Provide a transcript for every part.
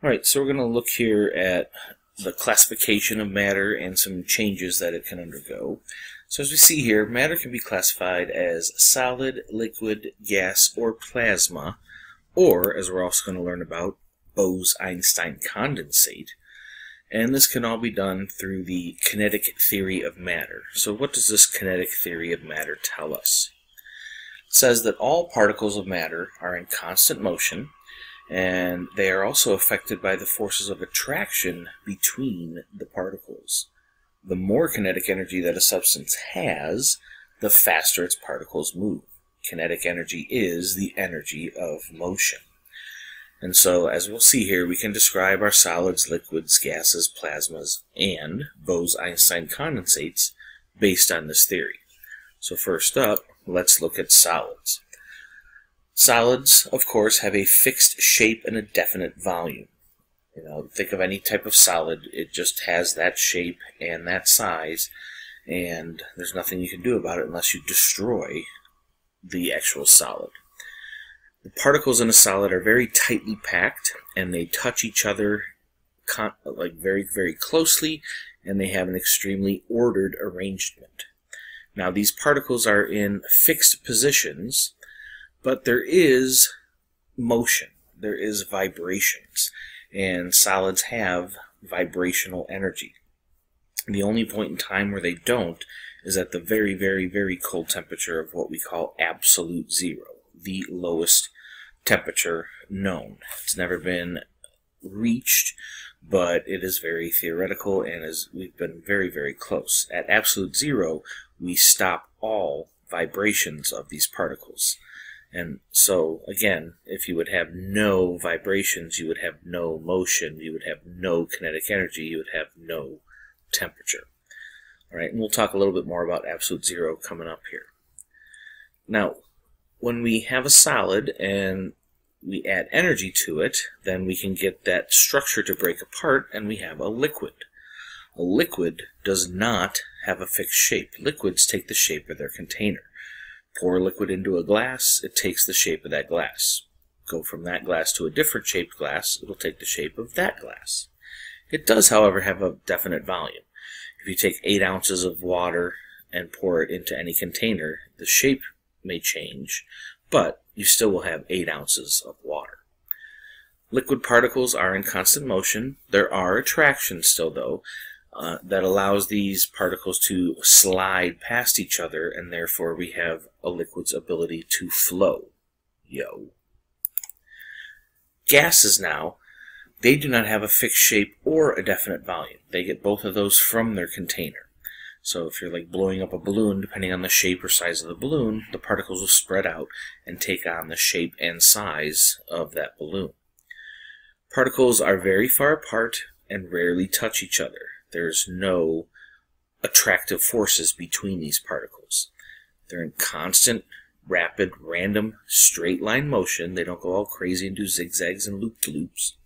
Alright, so we're going to look here at the classification of matter and some changes that it can undergo. So as we see here, matter can be classified as solid, liquid, gas, or plasma, or, as we're also going to learn about, Bose-Einstein Condensate. And this can all be done through the kinetic theory of matter. So what does this kinetic theory of matter tell us? It says that all particles of matter are in constant motion, and they are also affected by the forces of attraction between the particles. The more kinetic energy that a substance has, the faster its particles move. Kinetic energy is the energy of motion. And so, as we'll see here, we can describe our solids, liquids, gases, plasmas, and Bose-Einstein condensates based on this theory. So first up, let's look at solids. Solids, of course, have a fixed shape and a definite volume. Think of any type of solid, it just has that shape and that size, and there's nothing you can do about it unless you destroy the actual solid. The particles in a solid are very tightly packed, and they touch each other very, very closely, and they have an extremely ordered arrangement. Now, these particles are in fixed positions, but there is motion, there is vibrations, and solids have vibrational energy. The only point in time where they don't is at the very, very, very cold temperature of what we call absolute zero, the lowest temperature known. It's never been reached, but it is very theoretical, and we've been very, very close. At absolute zero, we stop all vibrations of these particles. And so, again, if you would have no vibrations, you would have no motion, you would have no kinetic energy, you would have no temperature. All right, and we'll talk a little bit more about absolute zero coming up here. Now, when we have a solid and we add energy to it, then we can get that structure to break apart, and we have a liquid. A liquid does not have a fixed shape. Liquids take the shape of their container. Pour liquid into a glass, it takes the shape of that glass. Go from that glass to a different shaped glass, it'll take the shape of that glass. It does, however, have a definite volume. If you take 8 ounces of water and pour it into any container, the shape may change, but you still will have 8 ounces of water. Liquid particles are in constant motion. There are attractions still, though, that allows these particles to slide past each other, and therefore we have a liquid's ability to flow. Gases now, they do not have a fixed shape or a definite volume. They get both of those from their container. So if you're like blowing up a balloon, depending on the shape or size of the balloon, the particles will spread out and take on the shape and size of that balloon. Particles are very far apart and rarely touch each other. There's no attractive forces between these particles. They're in constant, rapid, random, straight line motion. They don't go all crazy and do zigzags and loop-de-loops.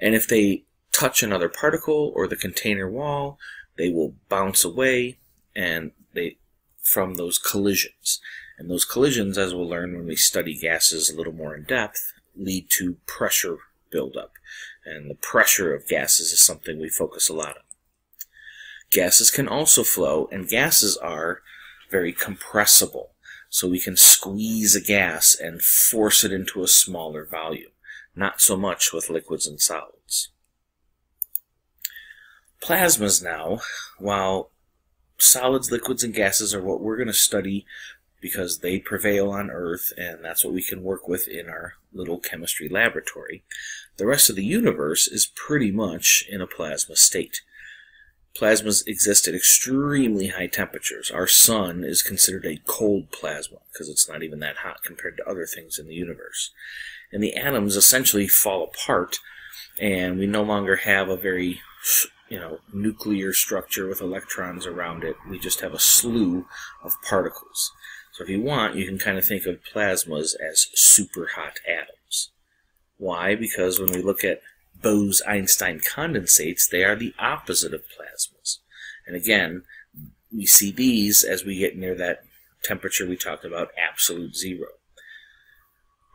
And if they touch another particle or the container wall, they will bounce away from those collisions. And those collisions, as we'll learn when we study gases a little more in depth, lead to pressure buildup. And the pressure of gases is something we focus a lot on. Gases can also flow, and gases are very compressible. So we can squeeze a gas and force it into a smaller volume. Not so much with liquids and solids. Plasmas now, while solids, liquids, and gases are what we're going to study because they prevail on Earth, and that's what we can work with in our little chemistry laboratory, the rest of the universe is pretty much in a plasma state. Plasmas exist at extremely high temperatures. Our sun is considered a cold plasma because it's not even that hot compared to other things in the universe. And the atoms essentially fall apart, and we no longer have a very nuclear structure with electrons around it. We just have a slew of particles. So if you want, you can kind of think of plasmas as super hot atoms. Why? Because when we look at Bose-Einstein condensates, they are the opposite of plasmas. And again, we see these as we get near that temperature we talked about, absolute zero.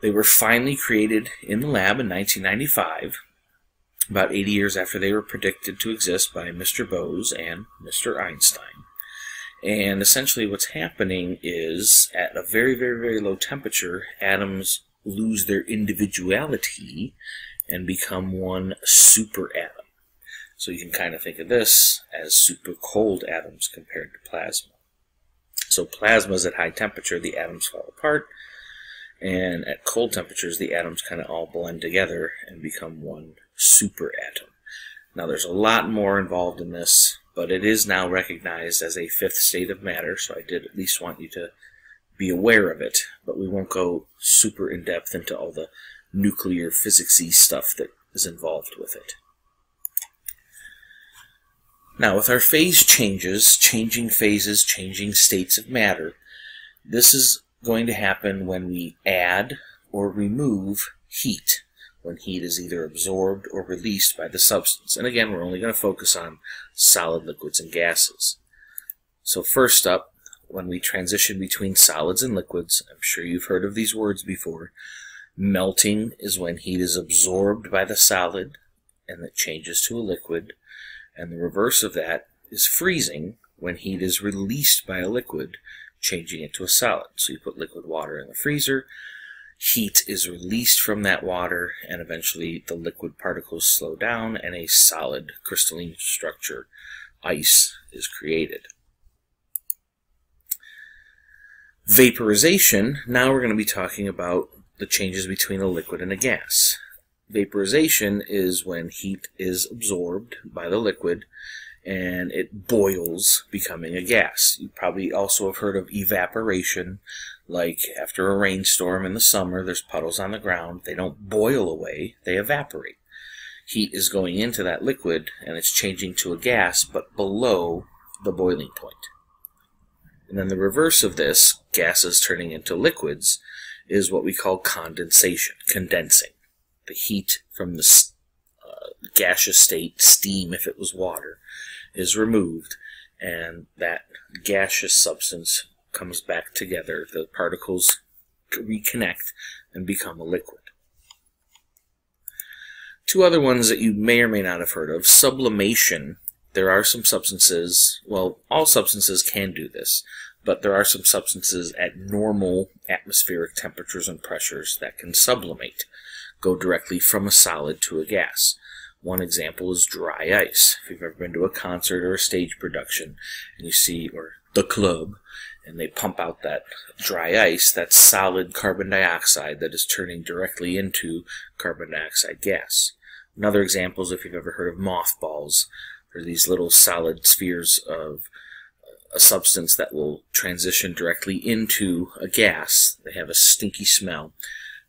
They were finally created in the lab in 1995, about 80 years after they were predicted to exist by Mr. Bose and Mr. Einstein. And essentially what's happening is, at a very, very, very low temperature, atoms lose their individuality and become one superatom. So you can kind of think of this as super cold atoms compared to plasma. So plasma is at high temperature, the atoms fall apart, and at cold temperatures the atoms kind of all blend together and become one superatom. Now there's a lot more involved in this, but it is now recognized as a fifth state of matter, so I did at least want you to be aware of it, but we won't go super in depth into all the nuclear physics-y stuff that is involved with it. Now with our phase changes, changing phases, changing states of matter, this is going to happen when we add or remove heat, when heat is either absorbed or released by the substance. And again, we're only going to focus on solid, liquids, and gases. So first up, when we transition between solids and liquids, I'm sure you've heard of these words before. Melting is when heat is absorbed by the solid and it changes to a liquid. And the reverse of that is freezing, when heat is released by a liquid, changing it to a solid. So you put liquid water in the freezer, heat is released from that water, and eventually the liquid particles slow down and a solid crystalline structure, ice, is created. Vaporization, now we're going to be talking about the changes between a liquid and a gas. Vaporization is when heat is absorbed by the liquid and it boils, becoming a gas. You probably also have heard of evaporation, like after a rainstorm in the summer, there's puddles on the ground. They don't boil away, they evaporate. Heat is going into that liquid and it's changing to a gas, but below the boiling point. And then the reverse of this, gases turning into liquids, is what we call condensation, condensing. The heat from the gaseous state, steam if it was water, is removed, and that gaseous substance comes back together. The particles reconnect and become a liquid. Two other ones that you may or may not have heard of. Sublimation. There are some substances, well, all substances can do this, but there are some substances at normal atmospheric temperatures and pressures that can sublimate, go directly from a solid to a gas. One example is dry ice. If you've ever been to a concert or a stage production, and you see, or the club, and they pump out that dry ice, that's solid carbon dioxide that is turning directly into carbon dioxide gas. Another example is if you've ever heard of mothballs. They're these little solid spheres of a substance that will transition directly into a gas. They have a stinky smell,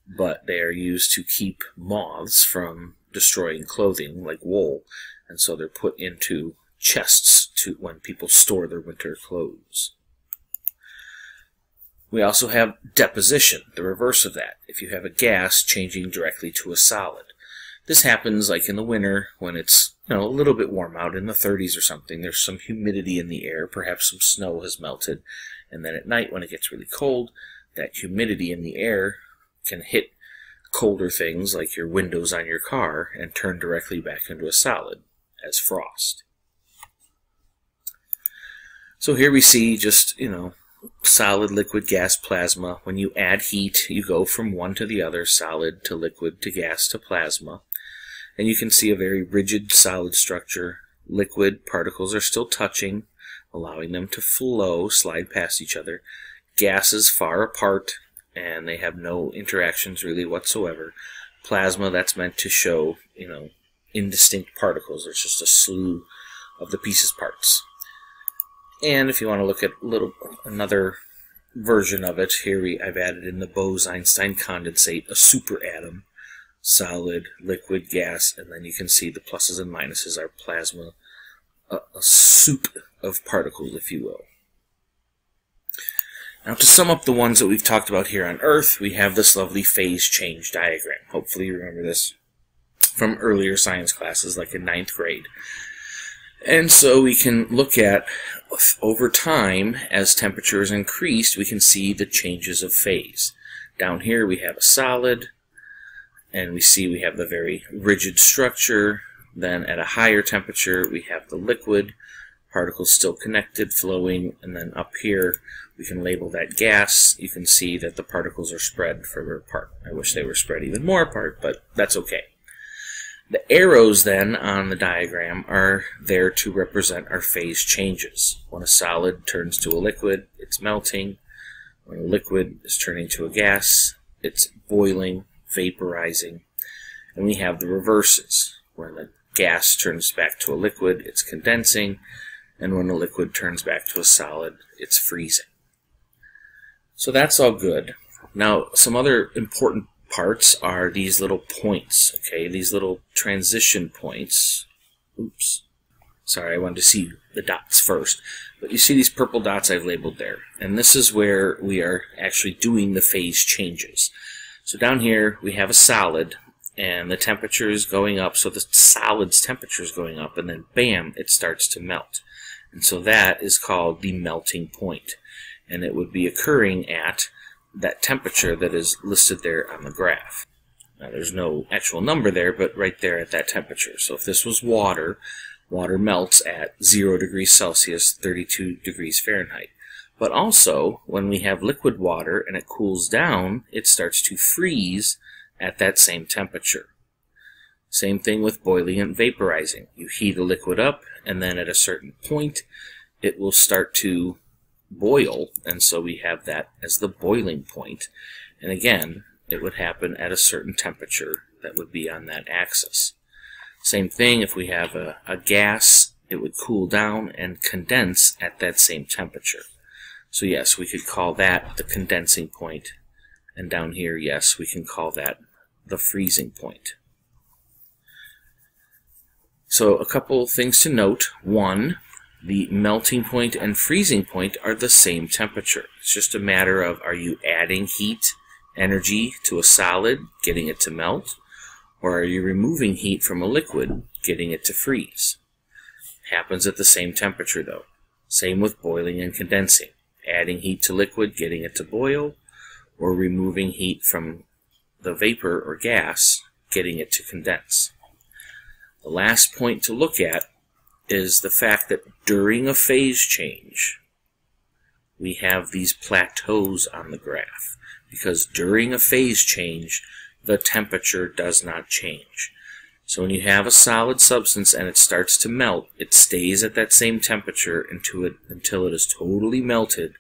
but they are used to keep moths from destroying clothing like wool, and so they're put into chests when people store their winter clothes. We also have deposition, the reverse of that. If you have a gas changing directly to a solid. This happens like in the winter when it's a little bit warm out, in the 30s or something. There's some humidity in the air, perhaps some snow has melted, and then at night when it gets really cold, that humidity in the air can hit colder things like your windows on your car and turn directly back into a solid as frost. So here we see just, solid, liquid, gas, plasma. When you add heat, you go from one to the other, solid to liquid to gas to plasma. And you can see a very rigid, solid structure. Liquid particles are still touching, allowing them to flow, slide past each other. Gases far apart, and they have no interactions really whatsoever. Plasma, that's meant to show, indistinct particles. It's just a slew of the pieces parts. And if you want to look at another version of it, here I've added in the Bose-Einstein Condensate, a superatom, solid, liquid, gas, and then you can see the pluses and minuses are plasma, a soup of particles, if you will. Now to sum up the ones that we've talked about here on Earth, we have this lovely phase change diagram. Hopefully you remember this from earlier science classes, like in 9th grade. And so we can look at, over time, as temperature is increased, we can see the changes of phase. Down here we have a solid, And we see we have the very rigid structure. Then at a higher temperature, we have the liquid, particles still connected, flowing, and then up here we can label that gas. You can see that the particles are spread further apart. I wish they were spread even more apart, but that's okay. The arrows then on the diagram are there to represent our phase changes. When a solid turns to a liquid, it's melting. When a liquid is turning to a gas, it's boiling, vaporizing. And we have the reverses. When the gas turns back to a liquid, it's condensing. And when a liquid turns back to a solid, it's freezing. So that's all good. Now, some other important parts are these little points, okay? These little transition points. Oops. Sorry, I wanted to see the dots first. But you see these purple dots I've labeled there. And this is where we are actually doing the phase changes. So down here, we have a solid, and the temperature is going up, so the solid's temperature is going up, and then bam, it starts to melt. And so that is called the melting point. And it would be occurring at that temperature that is listed there on the graph. Now there's no actual number there, but right there at that temperature. So if this was water, water melts at 0 degrees Celsius, 32 degrees Fahrenheit. But also, when we have liquid water and it cools down, it starts to freeze at that same temperature. Same thing with boiling and vaporizing. You heat a liquid up, and then at a certain point, it will start to boil, and so we have that as the boiling point. And again, it would happen at a certain temperature that would be on that axis. Same thing if we have a gas, it would cool down and condense at that same temperature. So yes, we could call that the condensing point, and down here, yes, we can call that the freezing point. So a couple of things to note. One, the melting point and freezing point are the same temperature. It's just a matter of, are you adding heat, energy to a solid, getting it to melt, or are you removing heat from a liquid, getting it to freeze? Happens at the same temperature though. Same with boiling and condensing. Adding heat to liquid, getting it to boil, or removing heat from the vapor or gas, getting it to condense. The last point to look at is the fact that during a phase change, we have these plateaus on the graph. Because during a phase change, the temperature does not change. So when you have a solid substance and it starts to melt, it stays at that same temperature until it is totally melted.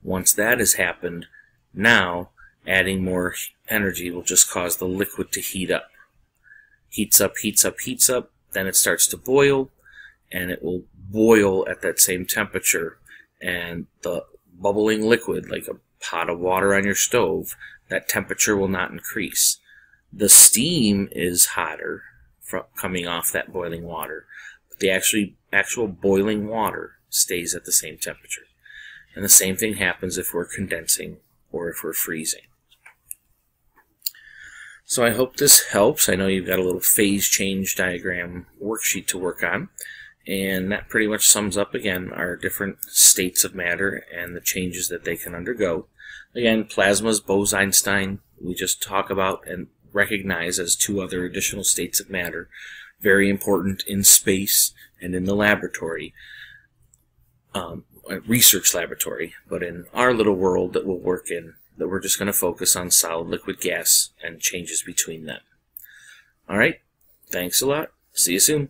Once that has happened, now adding more energy will just cause the liquid to heat up. Heats up, heats up, heats up, then it starts to boil, and it will boil at that same temperature, and the bubbling liquid, like a pot of water on your stove, that temperature will not increase. The steam is hotter coming off that boiling water, but the actual boiling water stays at the same temperature. And the same thing happens if we're condensing or if we're freezing. So I hope this helps. I know you've got a little phase change diagram worksheet to work on. And that pretty much sums up, again, our different states of matter and the changes that they can undergo. Again, plasma's Bose-Einstein, we just talk about and recognize as two other additional states of matter. Very important in space and in the laboratory, research laboratory. But in our little world that we'll work in, that we're just going to focus on solid, liquid, gas, and changes between them. All right, thanks a lot. See you soon.